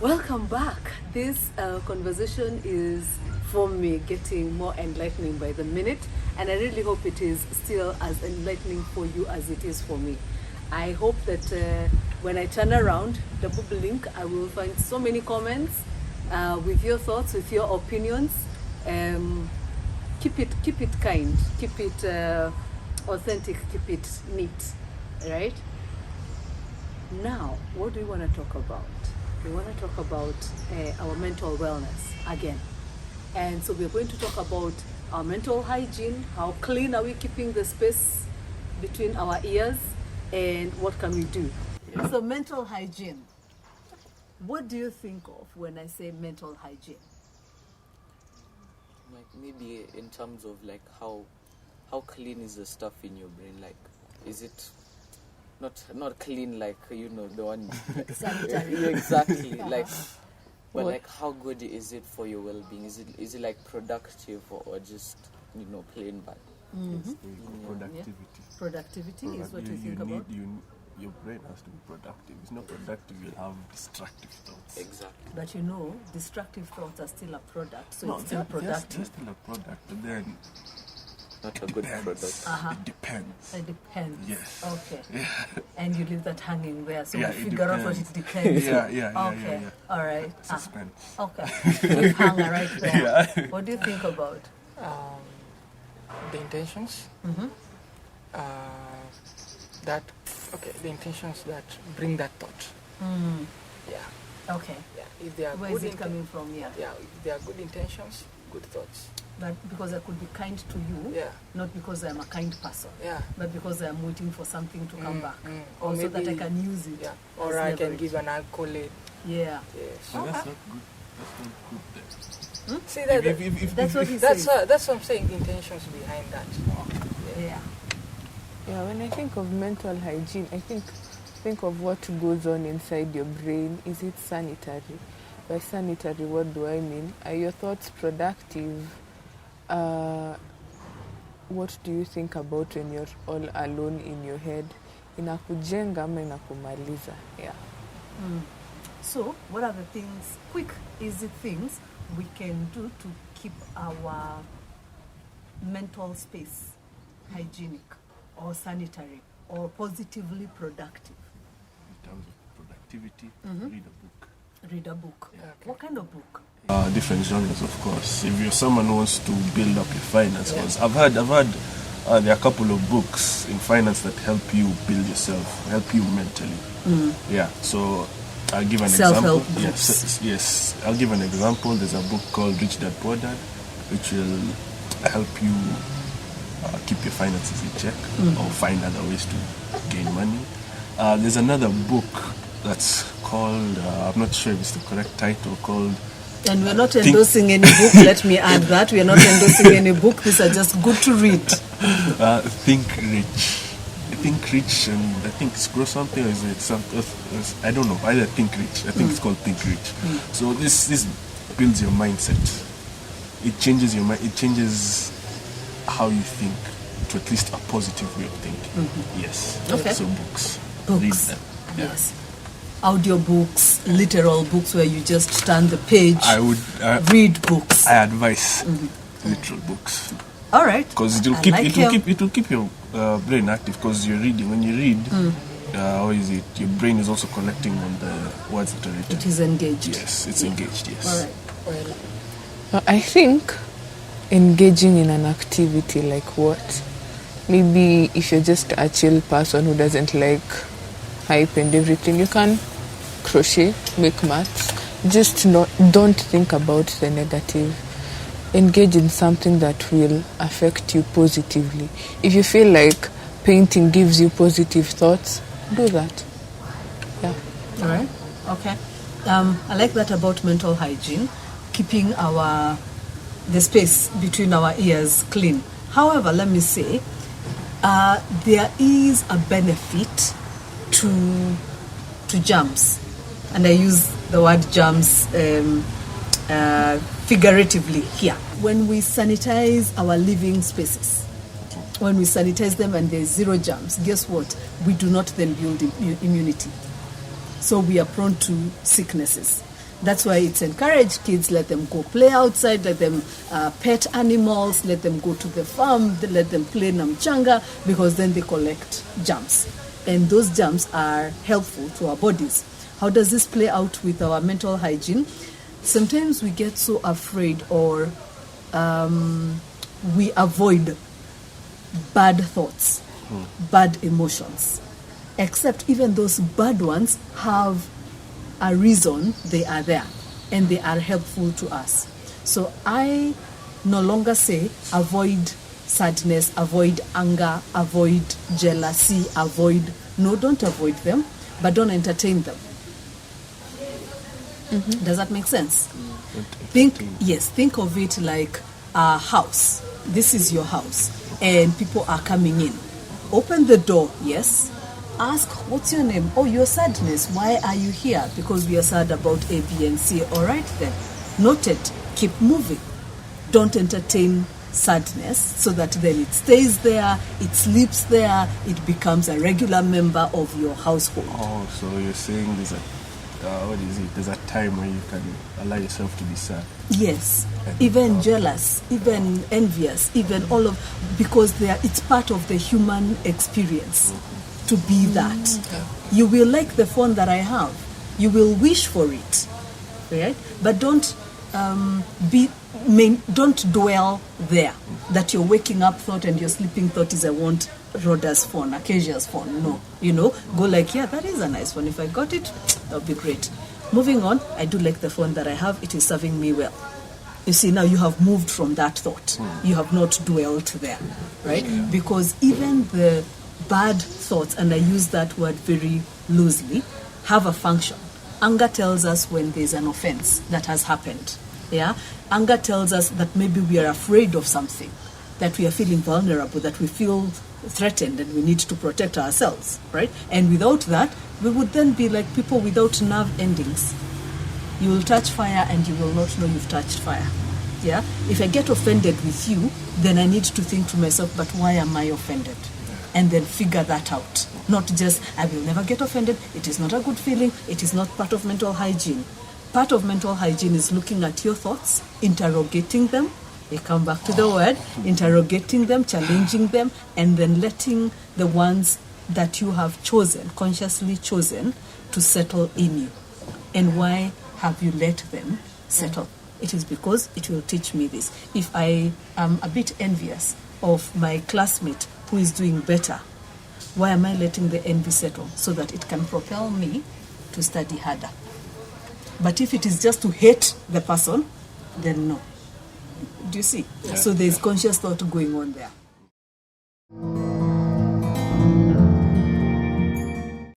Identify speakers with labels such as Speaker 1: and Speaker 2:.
Speaker 1: Welcome back. This conversation is, for me, getting more enlightening by the minute, and I really hope it is still as enlightening for you as it is for me. I hope that when I turn around, double blink, I will find so many comments with your thoughts, with your opinions. Keep it kind, keep it authentic, keep it neat, right? Now, what do we want to talk about? We want to talk about our mental wellness again. And so we're going to talk about our mental hygiene, how clean are we keeping the space between our ears, and what can we do? Yeah. So mental hygiene, what do you think of when I say mental hygiene?
Speaker 2: Like maybe in terms of like how clean is the stuff in your brain? Like, is it not clean like, you know, the one like, sanitary? Exactly. Like, but like how good is it for your well-being? Is it like productive or just, you know, plain bad?
Speaker 3: Mm-hmm. Productivity.
Speaker 1: Yeah. Productivity is what you think about.
Speaker 3: Your brain has to be productive. It's not productive, you'll have destructive thoughts.
Speaker 2: Exactly.
Speaker 1: But you know, destructive thoughts are still a product, so it's still productive.
Speaker 3: They're still a product, but then
Speaker 2: not a good product.
Speaker 1: Uh-huh.
Speaker 3: It depends.
Speaker 1: It depends.
Speaker 3: Yes.
Speaker 1: Okay.
Speaker 3: Yeah.
Speaker 1: And you leave that hanging there, so
Speaker 3: Yeah,
Speaker 1: we figure out what it depends.
Speaker 3: Yeah.
Speaker 1: Okay.
Speaker 3: Yeah.
Speaker 1: All right.
Speaker 3: Suspense.
Speaker 1: Okay. Cliffhanger right there.
Speaker 3: Yeah.
Speaker 1: What do you think about?
Speaker 4: The intentions.
Speaker 1: Mm-hmm.
Speaker 4: The intentions that bring that thought.
Speaker 1: Mm.
Speaker 4: Yeah.
Speaker 1: Okay.
Speaker 4: Yeah. If they are
Speaker 1: Where
Speaker 4: good
Speaker 1: is it coming from? Yeah.
Speaker 4: Yeah. If they are good intentions, good thoughts.
Speaker 1: But because I could be kind to you,
Speaker 4: Yeah.
Speaker 1: not because I'm a kind person,
Speaker 4: Yeah.
Speaker 1: but because I'm waiting for something to come back,
Speaker 4: Or
Speaker 1: also
Speaker 4: maybe,
Speaker 1: that I can use it.
Speaker 4: Yeah. Or
Speaker 1: as
Speaker 4: I can
Speaker 1: leverage.
Speaker 4: give an accolade.
Speaker 1: Yeah.
Speaker 4: Yes.
Speaker 3: So that's not good. That's not good then.
Speaker 4: See that?
Speaker 1: That's what he
Speaker 4: That's
Speaker 1: says.
Speaker 4: that's what I'm saying. Intentions behind that.
Speaker 1: Yeah.
Speaker 5: Yeah, when I think of mental hygiene, I think of what goes on inside your brain. Is it sanitary? By sanitary, what do I mean? Are your thoughts productive? What do you think about when you're all alone in your head? Inakujenga ama inakumaliza? Yeah.
Speaker 1: So, what are the things, quick, easy things we can do to keep our mental space hygienic or sanitary or positively productive?
Speaker 3: In terms of productivity, read a book.
Speaker 1: Read a book.
Speaker 3: Yeah.
Speaker 4: Okay.
Speaker 1: What kind of book?
Speaker 3: Different genres, of course. If you're someone who wants to build up your finance, because I've heard there are a couple of books in finance that help you build yourself, help you mentally. Yeah. So I'll give an
Speaker 1: Self-help
Speaker 3: example.
Speaker 1: books.
Speaker 3: Yes. I'll give an example. There's a book called Rich Dad Poor Dad, which will help you keep your finances in check or find other ways to gain money. There's another book that's called, I'm not sure if it's the correct title, called...
Speaker 1: And we're not endorsing any book, let me add that. We're not endorsing any book. These are just good to read.
Speaker 3: Think Rich, and I think it's grow something, or is it something? I don't know. Either Think Rich. I think it's called Think Rich. So this builds your mindset. It changes your mind. It changes how you think to at least a positive way of thinking. Yes.
Speaker 1: Okay.
Speaker 3: So books.
Speaker 1: Books.
Speaker 3: Read them. Yeah.
Speaker 1: Yes. Audio books, literal books where you just turn the page.
Speaker 3: I would
Speaker 1: read books.
Speaker 3: I advise literal books.
Speaker 1: All right.
Speaker 3: Because it will keep your brain active, because you're reading. When you read, how is it? Your brain is also collecting on the words that are written.
Speaker 1: It is engaged.
Speaker 3: Yes, it's engaged. Yes.
Speaker 1: All right.
Speaker 5: I think engaging in an activity like what? Maybe if you're just a chill person who doesn't like hype and everything, you can crochet, make maths. Just don't think about the negative. Engage in something that will affect you positively. If you feel like painting gives you positive thoughts, do that. Yeah.
Speaker 1: All right. Okay. I like that about mental hygiene, keeping the space between our ears clean. However, let me say, there is a benefit to germs, and I use the word germs figuratively here. When we sanitize our living spaces, when we sanitize them and there's zero germs, guess what? We do not then build immunity. So we are prone to sicknesses. That's why it's encouraged kids, let them go play outside, let them pet animals, let them go to the farm, let them play namchanga, because then they collect germs. And those germs are helpful to our bodies. How does this play out with our mental hygiene? Sometimes we get so afraid, or we avoid bad thoughts, bad emotions. Except even those bad ones have a reason they are there, and they are helpful to us. So I no longer say avoid sadness, avoid anger, avoid jealousy, avoid. No, don't avoid them, but don't entertain them. Does that make sense? Think of it like a house. This is your house, and people are coming in. Open the door, yes. Ask, what's your name? Oh, your sadness. Why are you here? Because we are sad about A, B, and C. All right then. Noted. Keep moving. Don't entertain sadness, so that then it stays there, it sleeps there, it becomes a regular member of your household.
Speaker 3: Oh, so you're saying there's a there's a time where you can allow yourself to be sad.
Speaker 1: Yes, even jealous, even envious, even all of, because it's part of the human experience to be that. You will like the phone that I have. You will wish for it, right? But don't don't dwell there. That you're waking up thought and your sleeping thought is, I want Rhoda's phone, Acacia's phone. No, go like, yeah, that is a nice one. If I got it, that would be great. Moving on, I do like the phone that I have. It is serving me well. You see, now you have moved from that thought. You have not dwelt there, right? Because even the bad thoughts, and I use that word very loosely, have a function. Anger tells us when there's an offense that has happened. Yeah, anger tells us that maybe we are afraid of something, that we are feeling vulnerable, that we feel threatened, and we need to protect ourselves, right? And without that, we would then be like people without nerve endings. You will touch fire and you will not know you've touched fire. Yeah. If I get offended with you, then I need to think to myself, but why am I offended? And then figure that out. Not just, I will never get offended. It is not a good feeling. It is not part of mental hygiene. Part of mental hygiene is looking at your thoughts, interrogating them. We come back to the word, interrogating them, challenging them, and then letting the ones that you have chosen, consciously chosen, to settle in you. And why have you let them settle? It is because it will teach me this. If I am a bit envious of my classmate who is doing better, why am I letting the envy settle? So that it can propel me to study harder. But if it is just to hate the person, then no. Do you see? Yeah. So there's conscious thought going on there.